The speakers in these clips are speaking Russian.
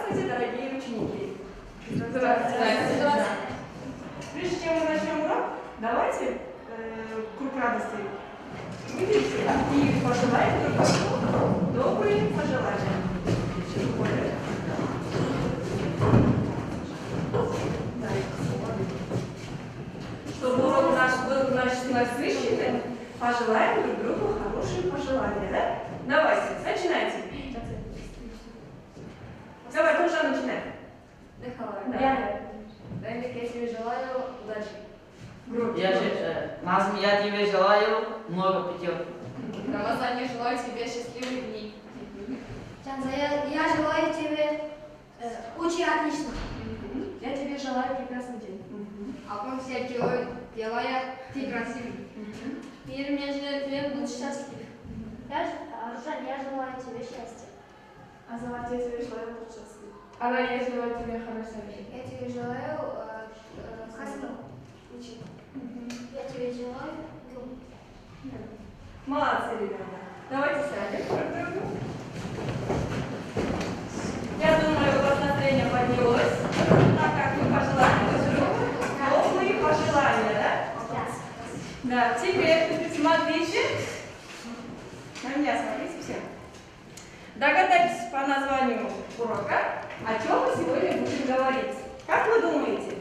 Здравствуйте, дорогие ученики! Здравствуйте! Прежде чем мы начнем урок, давайте круг радости выделимся и пожелаем друг другу добрые пожелания. Чтобы урок наш был насыщенным, пожелаем друг другу хорошие пожелания, да? Давайте, начинайте. Давай, тоже начинаем. Давид, я тебе желаю удачи. Я тебе желаю много пятерок. Рамазан, я желаю тебе счастливых дней. Я желаю тебе очень отлично. Я тебе желаю прекрасный день. Апон всех делая, ты красивый. Мир мне желает тебе быть счастлив. Аржан, я желаю тебе счастья. Азамат, я тебе желаю быть счастливым. Ара, я желаю тебе хорошей жизни. Я тебе желаю хасну. Я тебе желаю Молодцы, ребята. Давайте сядем друг к другу. Я думаю, у вас настроение поднялось, так как вы пожелали друг другу добрые пожелания, да? Да, теперь смотрите. На меня смотрите все. Догадайтесь по названию урока, о чем мы сегодня будем говорить. Как вы думаете?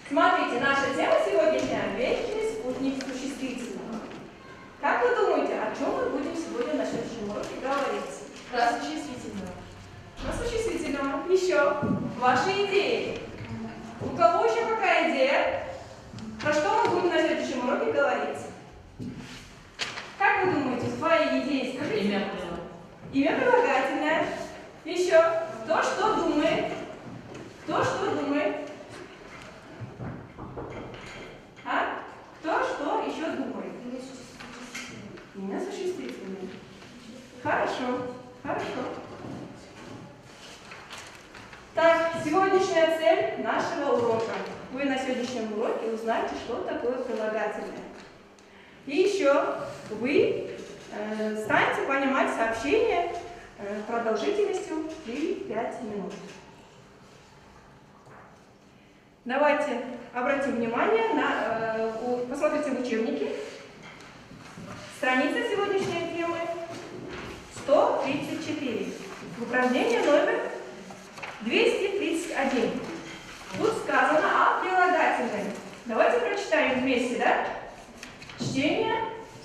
Смотрите, наша тема сегодняшняя – вечный спутник существительного. Как вы думаете, о чем мы будем сегодня на следующем уроке говорить? Про существительного. Про существительного. Еще. Ваши идеи. У кого еще какая идея? Про что мы будем на следующем уроке говорить? Как вы думаете, свои идеи скажите? Имя Имя прилагательное. Еще. Кто что думает? Кто что думает? А? Кто что еще думает? Имя существительное. Хорошо. Хорошо. Так, сегодняшняя цель нашего урока. Вы на сегодняшнем уроке узнаете, что такое прилагательное. И еще вы станете понимать сообщение продолжительностью 3-5 минут. Давайте обратим внимание на, посмотрите в учебнике. Страница сегодняшней темы 134. Упражнение номер 231. Тут сказано о прилагательном. Давайте прочитаем вместе, да? Чтение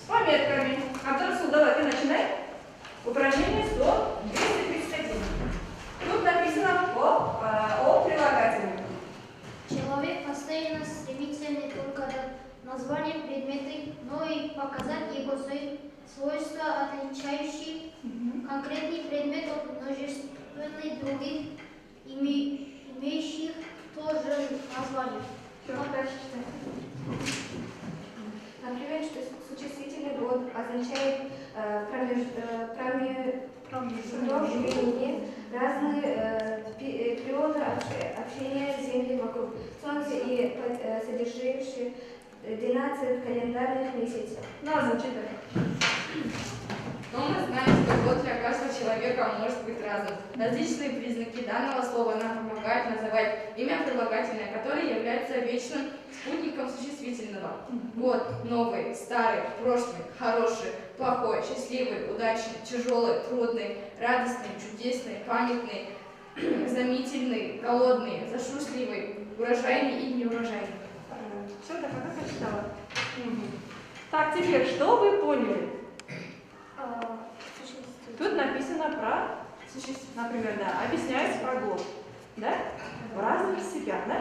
с пометками. Абдурасул, давай, ты начинай. Упражнение 231. Тут написано о прилагательном. Человек постоянно стремится не только до названия предмета, но и показать его свойства, отличающие конкретный предмет от множественных других, имеющих тоже название. Например, что существительный род означает промежуточные разные периоды общения Земли вокруг Солнца и содержащие 12 календарных месяцев. Назва читай. Но мы знаем, что год для каждого человека может быть разным. Различные признаки данного слова нам помогают называть имя прилагательное, которое является вечным спутником существительного. Год, новый, старый, прошлый, хороший, плохой, счастливый, удачный, тяжелый, трудный, радостный, чудесный, памятный, заметительный, голодный, засушливый, урожайный и неурожайный. Все, так как я читала. Так, теперь, что вы поняли? Тут написано про существительное. Например, да, объясняется про год. Да? В разных степях, да?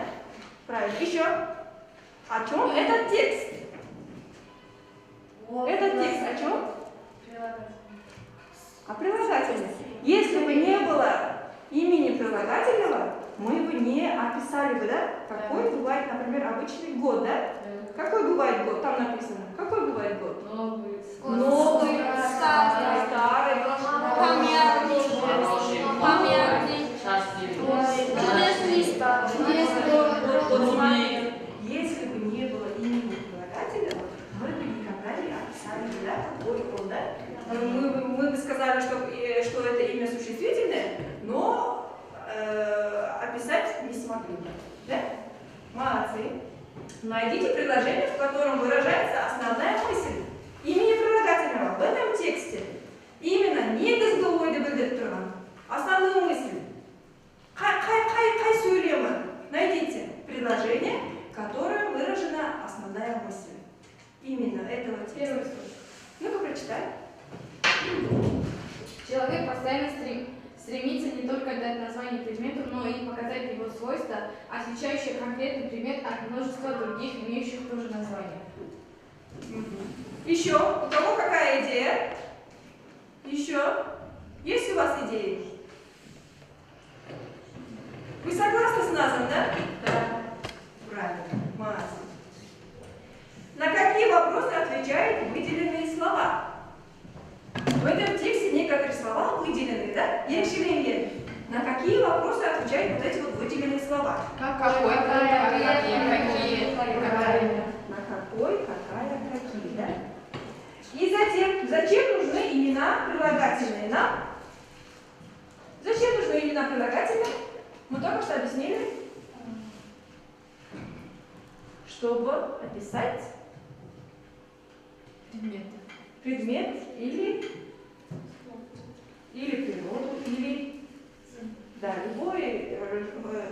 Правильно. Еще. О чем этот текст? Этот текст о чем? О прилагательном. Если бы не было имени прилагательного, мы бы не описали бы, да? Какой бывает, например, обычный год, да? Какой бывает год? Там написано. Какой бывает год? Новый, Новый, старый, памятный, чудесный, Если бы не было имени прилагательного, мы бы никогда не описали, да, какой он, да? Мы бы сказали, что это имя существительное, но выбрать. Да? Молодцы. Найдите предложение, в котором выражается основная мысль имени прилагательного в этом тексте. Именно негізгі ойды білдіріп тұрған. Основную мысль. Қай сөйлемі? Найдите предложение, в котором выражена основная мысль. Именно этого текста. Ну-ка, прочитай. Человек постоянно стремится не только дать название предмету, но и показать его свойства, отличающие конкретный предмет от множества других, имеющих то же название. Еще. У кого какая идея? Еще. Есть у вас идеи? Вы согласны с Назом, да? Да. Правильно. Молодцы. На какие вопросы отвечают выделенные слова? В этом тексте некоторые слова выделены, да? Ерекшеленген. На какие вопросы отвечают вот эти вот выделенные слова? Какой, какие. На какой, какая, какие, да? И затем, зачем нужны имена прилагательные нам? Зачем нужны имена прилагательные? Мы только что объяснили. Чтобы описать предмет или природу, или да, любое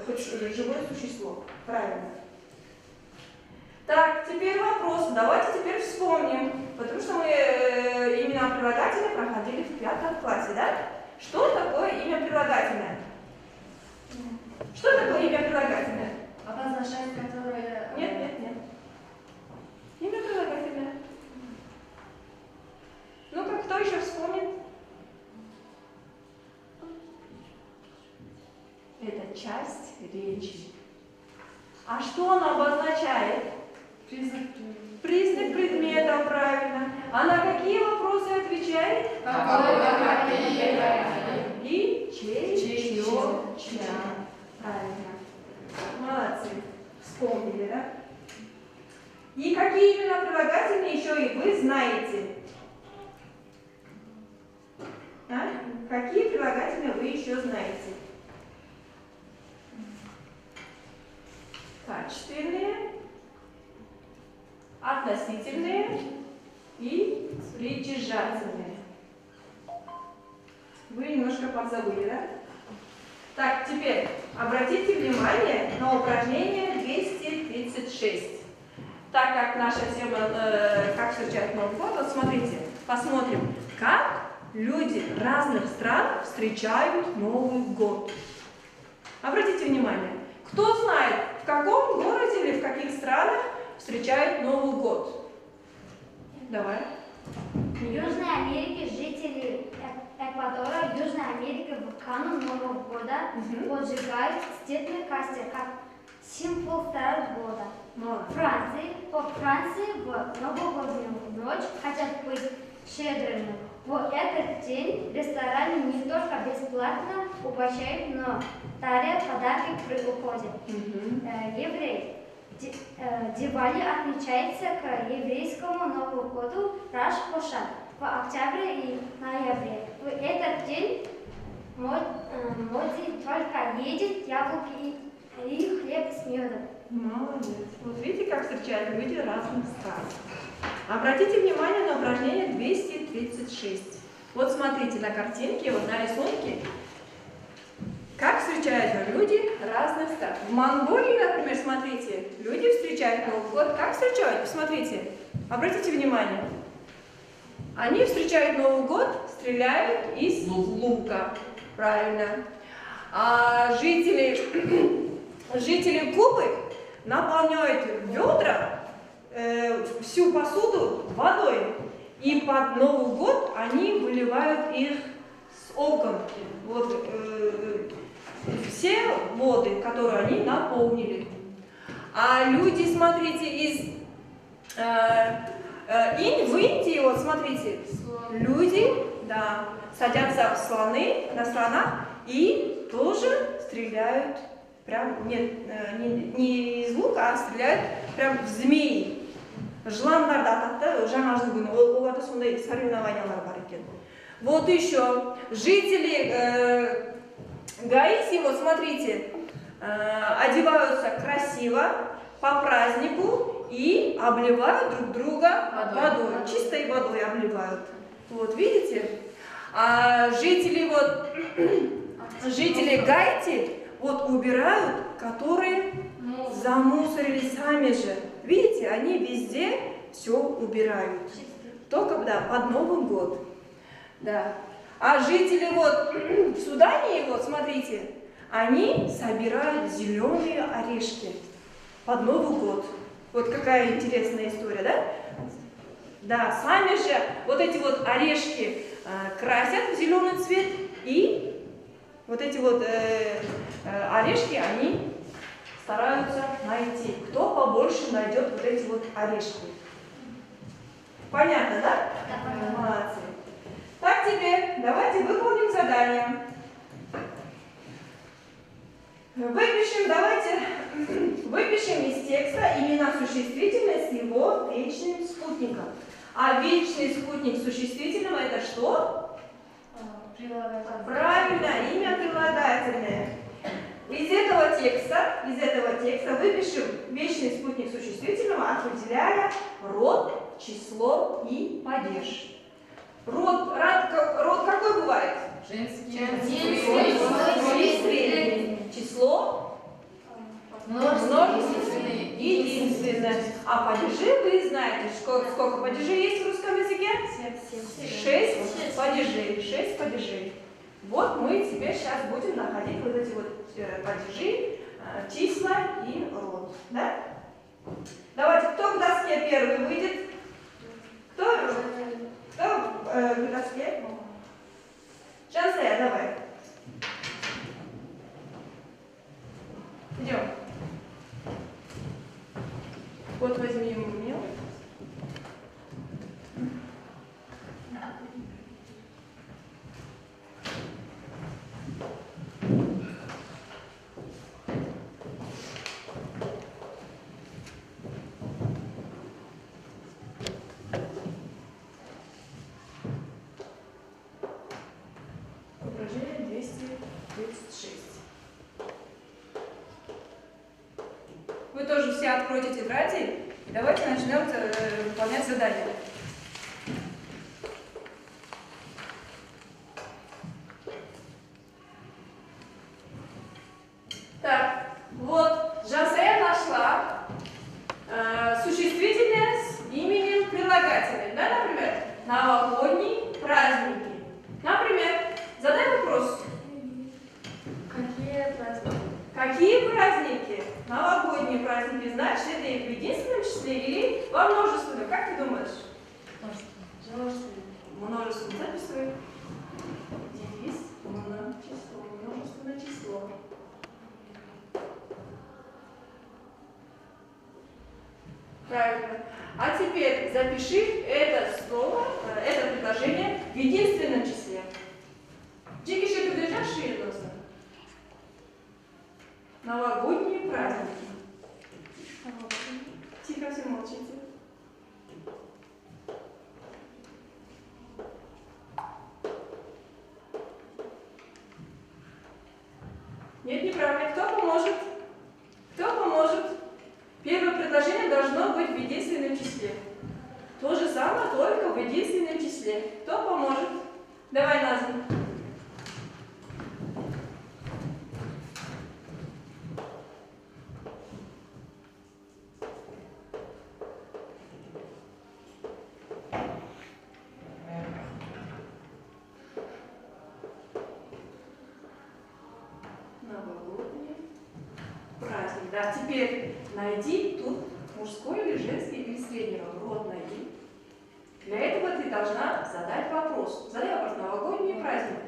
хоть живое существо. Правильно. Так, теперь вопрос. Давайте теперь вспомним, потому что мы имена прилагательные проходили в 5 классе, да? Что такое имя прилагательное? Что такое имя прилагательное? Обозначает, которое... Нет. Имя прилагательное. Ну-ка, кто еще вспомнит? Это часть речи. А что она обозначает? Признак предмета, правильно. А на какие вопросы отвечает? И чья. Правильно. Молодцы. Вспомнили, да? И какие имена прилагательные еще и вы знаете? А? Какие прилагательные вы еще знаете? Качественные, относительные и притяжательные. Вы немножко подзабыли, да? Так, теперь обратите внимание на упражнение 236. Так как наша тема «Как встречать Новый год», вот смотрите, посмотрим, как люди разных стран встречают Новый год. Обратите внимание, кто знает, в каком городе или в каких странах встречают Новый год? Давай. В Южной Америке жители Эквадора, Южной Америки в канун Нового года поджигают цветные костры как символ Старого года. По Франции в новогоднюю ночь хотят быть щедрыми. В этот день рестораны не только бесплатно угощают, но дарят подарки при уходе. Евреи. Дивали отмечается к еврейскому Новому году Раш Хошан в октябре и ноябре. В этот день моди только едет яблоки и хлеб с медом. Молодец. Вот видите, как встречают люди разных стран. Обратите внимание на упражнение 236. Вот смотрите на картинке, вот на рисунке, как встречают люди разных стран. В Монголии, например, смотрите, люди встречают Новый год. Как встречают? Посмотрите. Обратите внимание. Они встречают Новый год, стреляют из лука. Правильно. А жители Кубы наполняют ведра, всю посуду водой. И под Новый год они выливают их с окон. Вот все воды, которые они наполнили. А люди, смотрите, в Индии, вот смотрите, люди, да, садятся на слонах и тоже стреляют, прям, не из лука, а стреляют прям в змеи. Жыландарды атады, жаңа жыл күні, оларда сондай соревнованиялар бар екен. Вот еще, жители Гаити, вот смотрите, одеваются красиво по празднику и обливают друг друга водой. Чистой водой обливают. Вот, видите? А жители Гаити вот убирают, которые замусорили сами же. Видите, они везде все убирают. Только, да, под Новый год. Да. А жители вот в Судане, вот смотрите, они собирают зеленые орешки под Новый год. Вот какая интересная история, да? Да, сами же вот эти вот орешки красят в зеленый цвет, и вот эти вот орешки они стараются найти. Кто побольше найдет вот эти вот орешки. Понятно, да? Да. Молодцы. Так, теперь давайте выполним задание. Выпишем из текста имена существительных с его вечным спутником. А вечный спутник существительного это что? Правильно, имя прилагательное. Из этого текста выпишем вечный спутник существительного, определяя род, число и падеж. Род какой бывает? Женский. Число? Множественное. Единственное. А падежи вы знаете, сколько падежей есть в русском языке? 6 падежей. 6 падежей. Вот мы теперь сейчас будем находить вот эти вот падежи, числа и род. Да? Давайте, кто к доске первый выйдет? Кто к доске? Жансая, давай. Идем. Вот возьми ему мел. Упражнение 236. Вы тоже все откройте тетради и давайте начнем выполнять задание. Так, вот Жансая нашла существительное с именем прилагательным. Да, например, новогодние праздники. Например, задай вопрос. Какие праздники? Какие праздники? Новогодние праздники. Значит, это их в единственном числе или во множественном? Как ты думаешь? Множественное. Записывай. Дефис, множественное число. Правильно. А теперь запиши это слово, это предложение в единственном числе. Джигиши подлежащие просто. Новогодние праздники. Тихо, все молчите. Нет, неправильно. Кто поможет? Кто поможет? Первое предложение должно быть в единственном числе. То же самое, только в единственном числе. Кто поможет? Давай, Назм. Новогодний праздник. Да, теперь найди тут мужской или женский или средний род найди. Для этого ты должна задать вопрос. Задай вопрос. Новогодний праздник.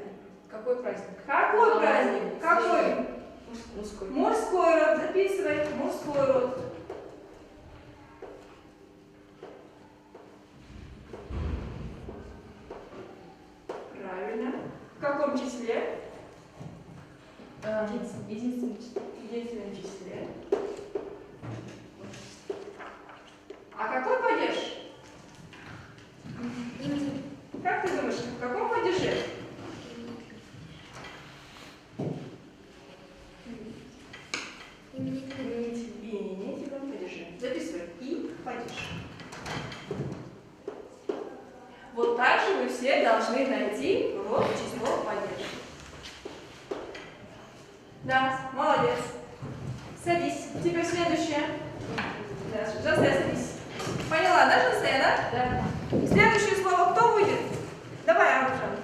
Какой праздник? Какой праздник? Какой? Мужской. Мужской род. Записывай. Мужской род. Правильно. В каком числе? Единственный число. В единственном числе. А какой падеж? Как ты думаешь, в каком падеже? Да, молодец. Садись. Теперь следующее. Да, Жозе, садись. Поняла, да, Жозе, да? Да. Следующее слово кто будет? Давай, Аружан.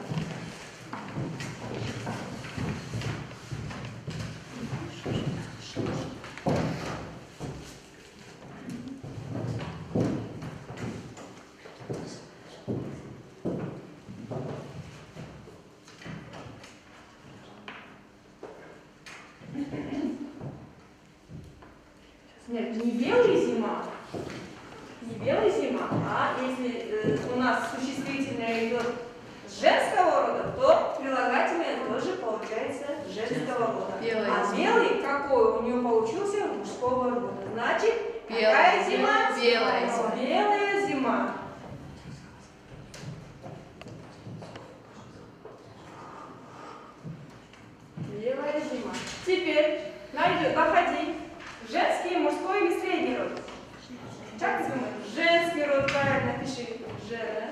Нет, не белая зима, не белая зима, а если у нас существительное идет женского рода, то прилагательное тоже получается женского рода. Белая А зима. белый какой у нее получился мужского рода? Значит, Белая какая зима. зима? Белая зима. Белая зима. Белая зима. Теперь находи женский, мужской или средний род. Как ты думаешь? Женский род, правильно, пиши. Ж, да?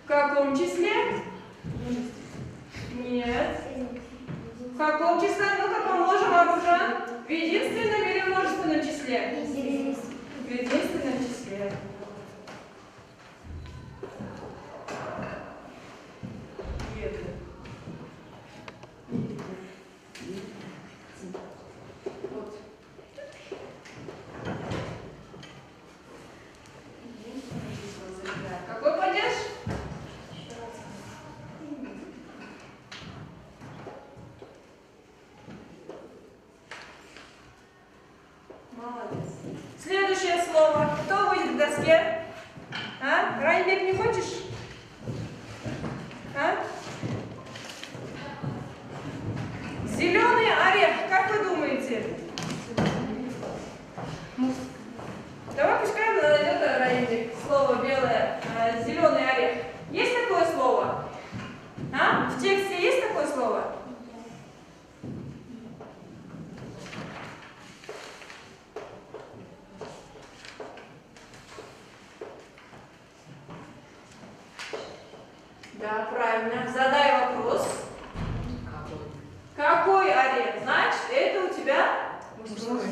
В каком числе? Нет. В каком числе? Ну-ка, поможем, Аружан. В единственном или множественном числе? В единственном числе. Вот. Какой падеж? Молодец. Следующее слово. Кто выйдет к доске? А? Райбек, не хочешь? А? Зеленый орех. Как вы думаете? Давай пускай найдет Райбек слово белое. Зеленый орех. Есть такое слово? А? В тексте есть такое слово? Да, правильно. Задай вопрос. Какой орех? Значит, это у тебя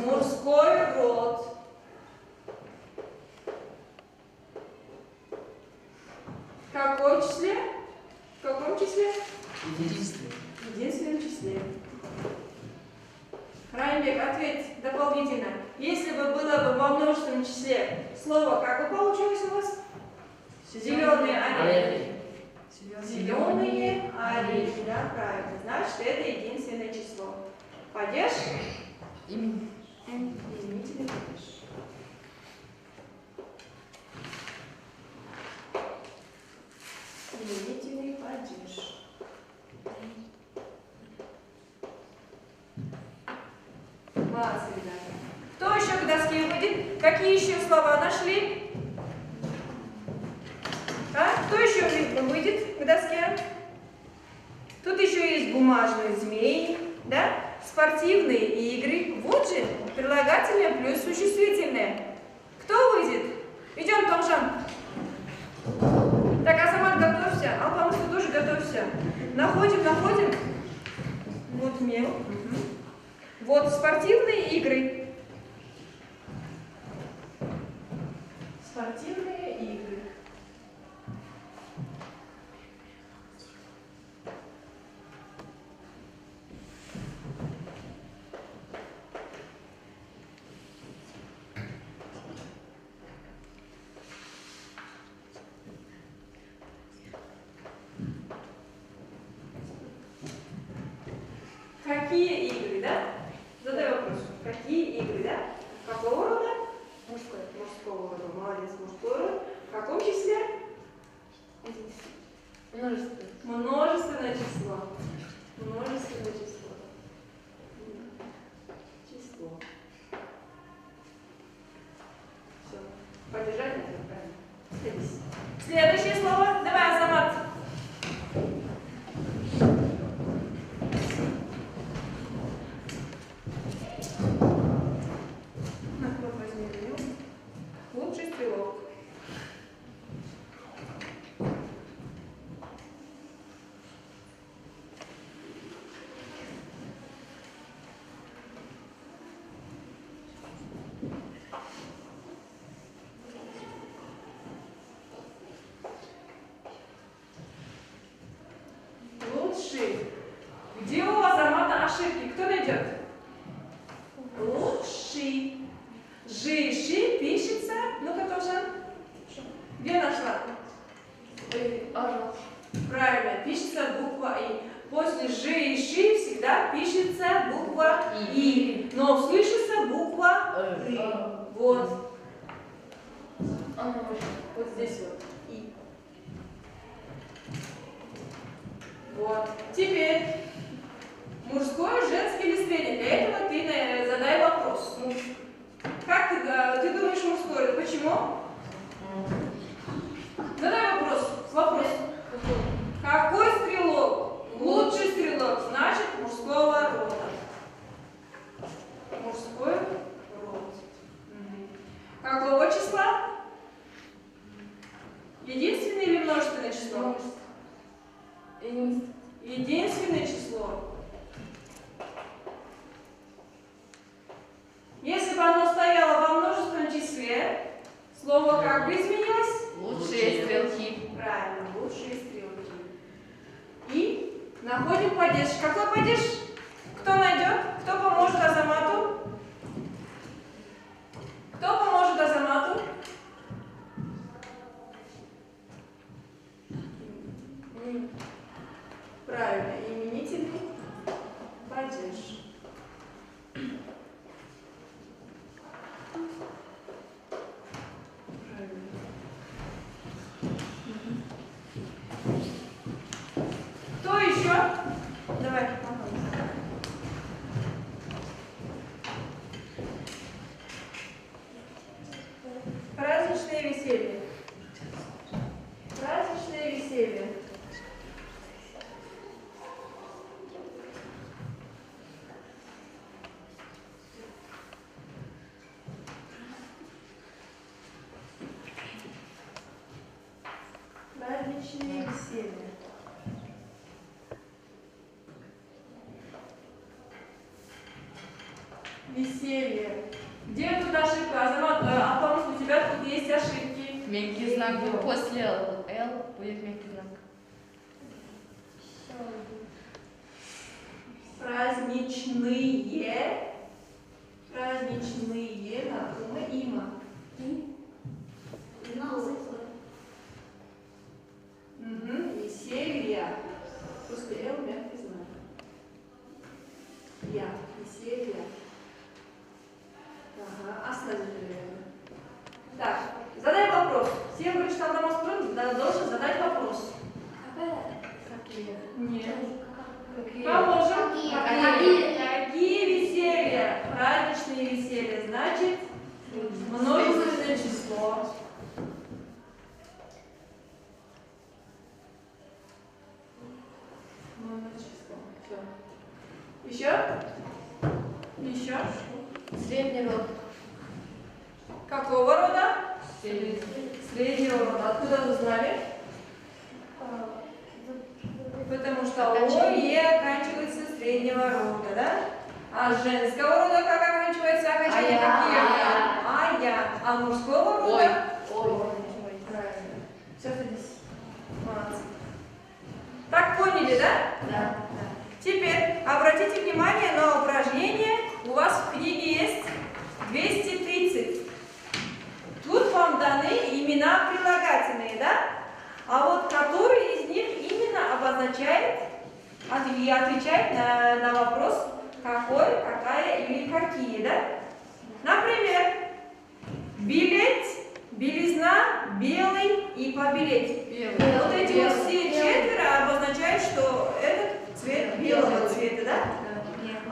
мужской род. В каком числе? В каком числе? Единственный. В единственном числе. Райбек, ответь дополнительно. Если бы было бы во множественном числе слово, как бы получилось у вас? Зеленые орехи. Зеленые орехи, да, правильно. Значит, это единственное число. Падеж? Именительный падеж. Именительный падеж. Молодцы, ребята. Кто еще к доске выйдет? Какие еще слова нашли? А? Кто еще выйдет к доске? Тут еще есть бумажные змеи, да? Спортивные игры. Вот же прилагательное плюс существительное. Кто выйдет? Идем, Томшан. Так, Азамат, готовься. Алпамыс, ты тоже готовься. Находим. Вот мел. Угу. Вот спортивные игры. Спортивные игры. Какие игры, да? Задай вопрос. Какие игры, да? Какого рода? Мужского рода. Молодец, мужской род. В каком числе? Множественное число. Множественное число. Число. Все. Поддержать это правильно. Садись. Следующее слово. Давай, Азамат. Лучший стрелок. пишется буква И. После Ж и Ши всегда пишется буква И. Но слышится буква И. Вот. Вот здесь вот. И. Вот. Теперь мужское, женское или среднее. Для этого ты задай вопрос. Как ты думаешь мужское? Почему? Задай вопрос. Вопрос. Какой стрелок? Лучший стрелок, значит мужского рода. Мужской род. Какого числа? Единственное или множественное число? Единственное число. Если бы оно стояло во множественном числе, слово как бы изменилось? Лучшие стрелки. Правильно, лучшие стрелки. И находим падеж. Какой падеж? Кто найдет? Кто поможет Азамату? Кто поможет Азамату? Правильно, именительный падеж. Кто еще? Давай. Праздничное веселье. Праздничное веселье. Праздничное веселье. Веселье. Где тут ошибка? Азамат, Апамус, у тебя тут есть ошибки. Мягкий знак был после L будет мягкий знак. Праздничные. Праздничные. Надо има. Веселье. После Л мягкий знак. Я. Веселье. Ага, остановили. Так, задай вопрос. Все говорят, что Адамас должен задать вопрос. Нет. Поможем. Какие веселья? Праздничные веселья. Значит, множественное число. Число. Все. Еще? Еще? Средний род. Какого рода? Среднего рода. Откуда вы узнали? Потому что О и Е оканчивается среднего рода, да? А женского рода как оканчивается? Окончание какие? Я. А мужского рода? Ой. Правильно. Все, садись. Молодцы. Так поняли, да? Да. Теперь обратите внимание на упражнение. У вас в книге есть 230. Тут вам даны имена прилагательные, да? А вот который из них именно обозначает, отвечает на вопрос какой, какая или какие, да? Например, билет, белизна, белый и побелеть. Белый. Вот эти вот все четверо обозначают, что этот цвет белого цвета, да?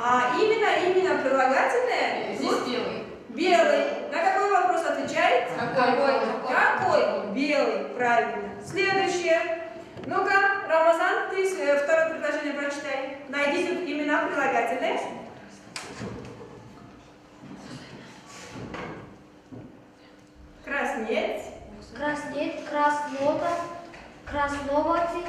А именно прилагательное Здесь белый. белый. На какой вопрос отвечает? Какой? Белый, правильно. Следующее. Ну-ка, Рамазан, ты второе предложение прочитай. Найдите имена прилагательные. Краснеть. Краснеть, краснота, красноватый,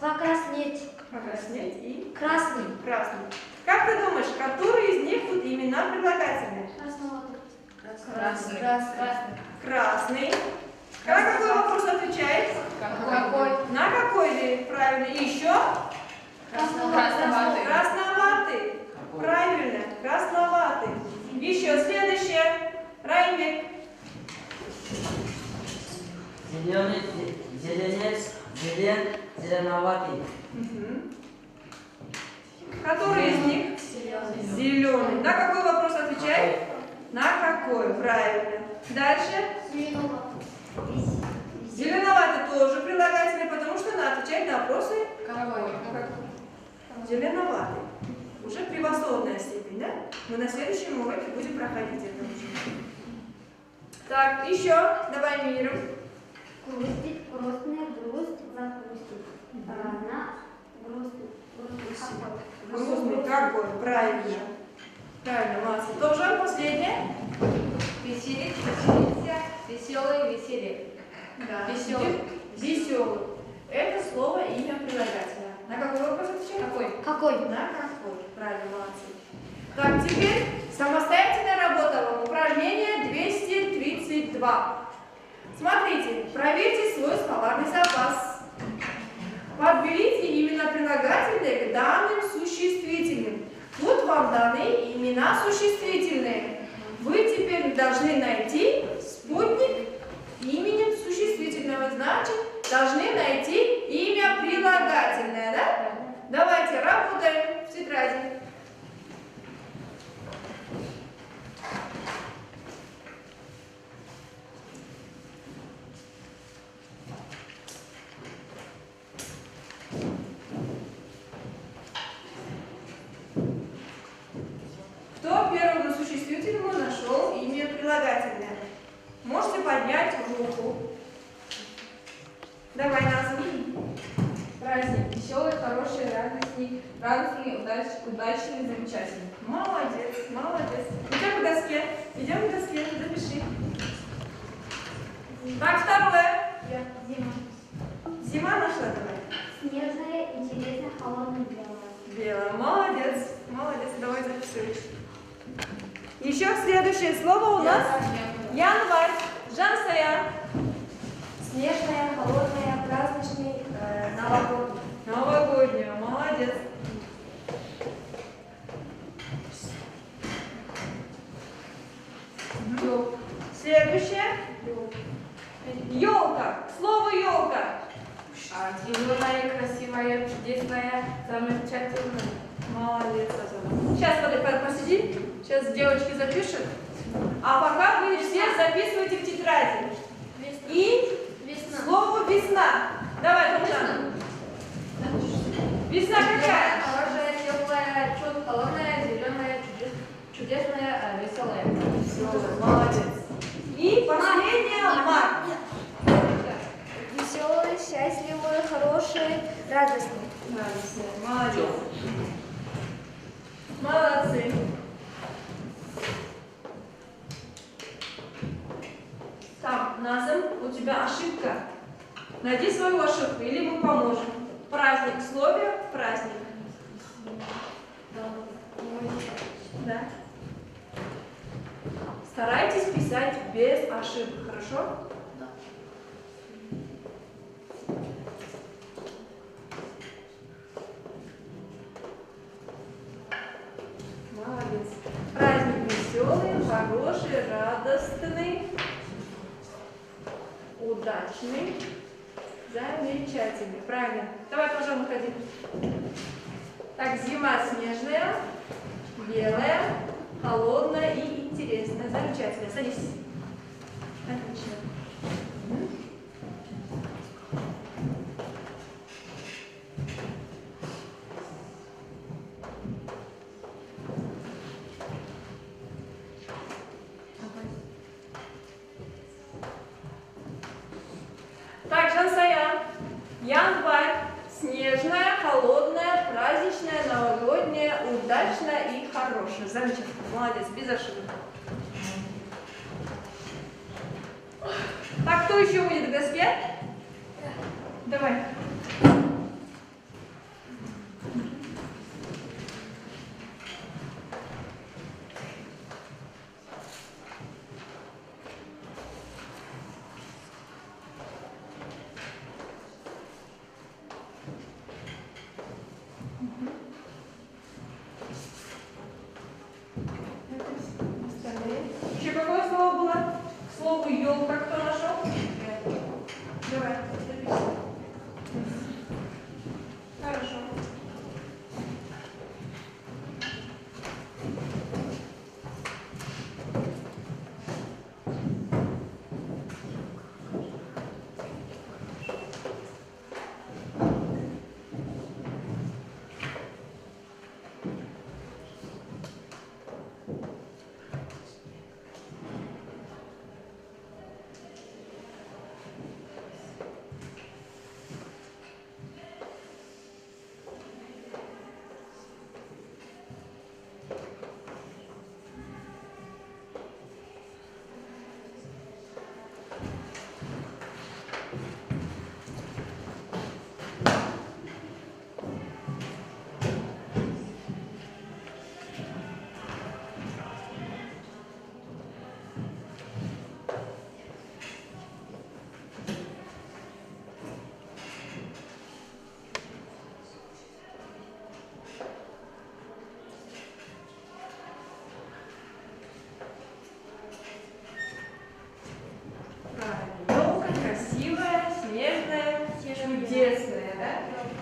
покраснеть, Покраснеть и красный, красный. Как ты думаешь, который из них тут имена прилагательные? красноватый, Красный. Красный. На какой вопрос отвечает? Какой? На какой же? Правильно. И еще? Красноватый. Красноватый. Правильно. Красноватый. Еще следующее. Раймбек. Зеленец, Зелен, зеленоватый. Который из них? Зеленый. На какой вопрос отвечай? На какой? Правильно. Дальше. Зеленоватый. Зеленоватый тоже прилагательный, потому что надо отвечать на вопросы. Какой? Зеленоватый. Уже превосходная степень, да? Мы на следующем уроке будем проходить это уже. Так, еще. Давай, Миру. Грустит, грустный, грусть, загрустит. Рана, грустный, Грустный какой? Правильно. Правильно, молодцы. Тоже последнее. Веселить, веселиться, веселый, веселье. Да. Веселый. Веселый. Это слово имя прилагательное. На какой вопрос отвечаем? Какой? Какой? На какой? Правильно, молодцы. Так, теперь самостоятельная работа вам. Упражнение 232. Смотрите, проверьте свой словарный запас. Подберите именно прилагательные к данным существительным. Тут вам даны имена существительные. Вы теперь должны найти спутник именем существительного. Значит, должны найти имя прилагательное, да? Давайте работаем в тетради. Кто первым на существительному нашел имя прилагательное? Можете поднять руку. Давай, назови. Праздник. Веселый, хороший, радостный, удачный, замечательный. Молодец, молодец. Идем к доске. Идем к доске. Запиши. Так, второе. Зима. Зима нашла, давай. Снежная, интересная, холодная, белая. Белая. Молодец. Молодец. Давай записывай. Еще следующее слово у нас январь. Жансая. Снежная, холодная, праздничный, новогодний. Новогодняя. Молодец. Следующее. Елка. Слово елка. Зеленая, красивая, чудесная, замечательная. Молодец, Азана. Сейчас посиди. Сейчас девочки запишут. А пока вы все записывайте в тетради. И слово весна. Давай, Татьяна. Весна какая? Хорошая, теплая, холодная, зеленая, чудесная, веселая. Молодец. И последнее март. Веселый, счастливый, хороший, радостный. Молодец. Молодцы. Так, Назым, у тебя ошибка. Найди свою ошибку, или мы поможем. Праздник в слове праздник. Да. Старайтесь писать без ошибок, хорошо? Да. Молодец. Праздник веселый, хороший, радостный, удачный, замечательный. Правильно. Давай, пожалуйста, ходи. Так, зима снежная, белая, холодная и интересная. Замечательно. Садись. Отлично. Так, Жансая. Январь. Снежная, холодная, праздничная, новогодняя, удачная и хорошая. Замечательно. Молодец, без ошибок. Так, кто еще будет к доске? Давай. Еще какое слово было? К слову елка кто нашел? Давай, запиши.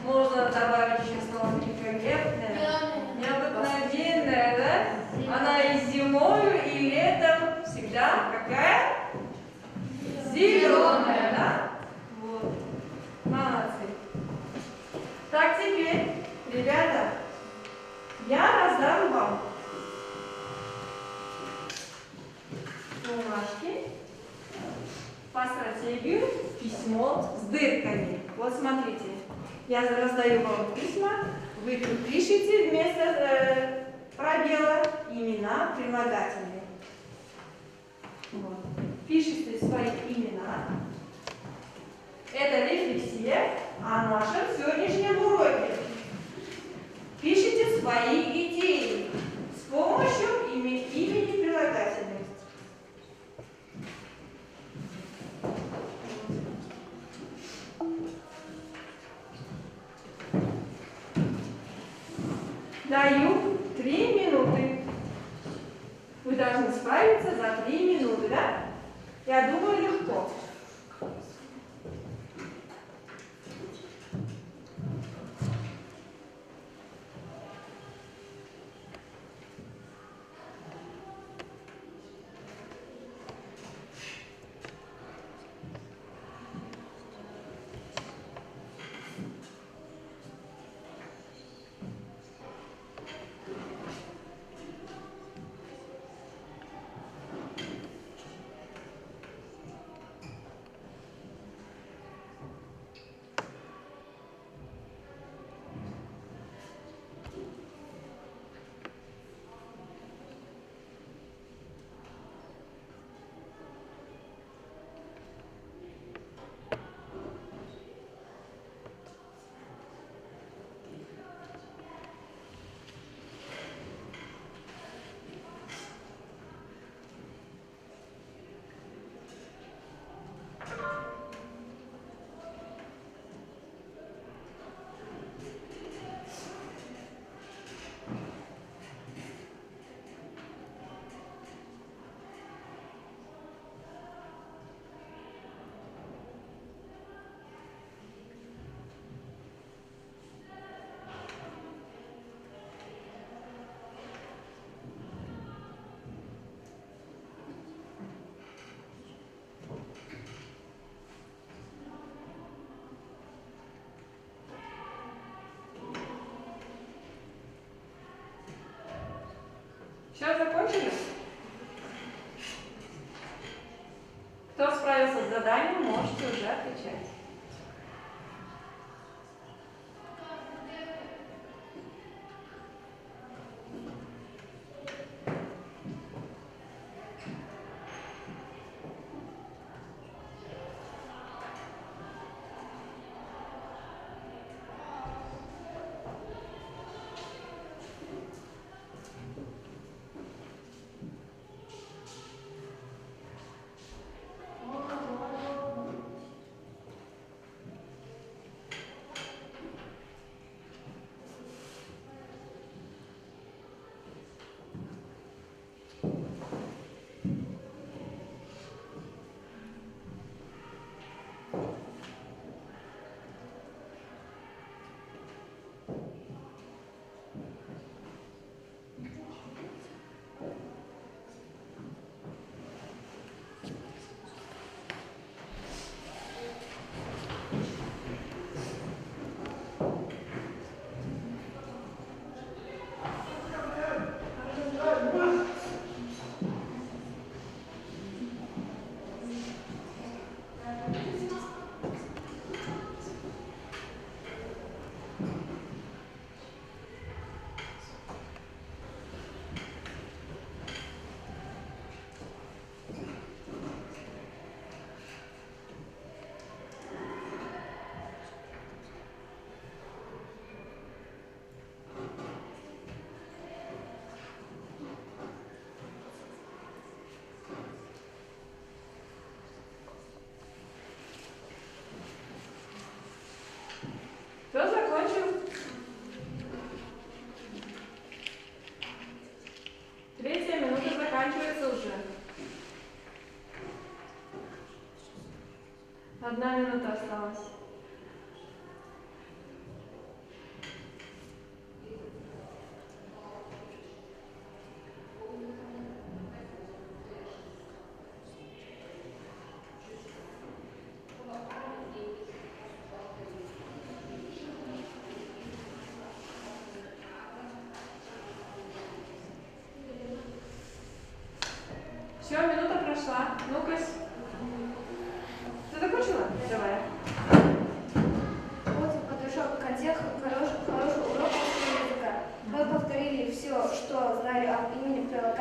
Можно добавить еще слово великолепная. Необыкновенная, да? Она и зимою, и летом всегда какая? Зеленая, да? Вот. Молодцы. Так, теперь, ребята, я раздам вам бумажки по стратегию письмо с дырками. Вот смотрите, я раздаю вам письма, вы пишите вместо пробела имена прилагательные. Вот. Пишите свои имена. Это рефлексия о нашем сегодняшнем уроке. Пишите свои идеи с помощью имени прилагательных. Даю 3 минуты. Вы должны справиться за 3 минуты, да? Я думаю, легко. Все, закончили? Кто справился с заданием, можете уже отвечать.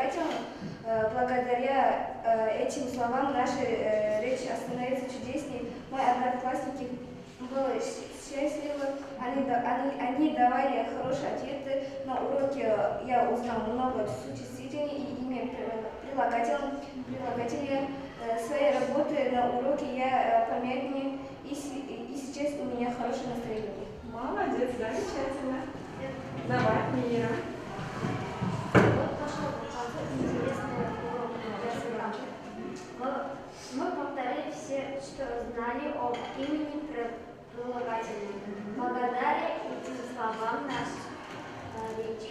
прилагательным. Благодаря этим словам наша речь становится чудеснее. Мои одноклассники были счастливы, они давали хорошие ответы. На уроке я узнал много существительных и имя прилагательные. Своей работы на уроке я помятнее, и сейчас у меня хорошее настроение. Молодец, замечательно. Давай, Мира. Вот пошел интересный урок для цвета. Мы повторили все, что знали об имени прилагательных. Благодаря этим словам наша речь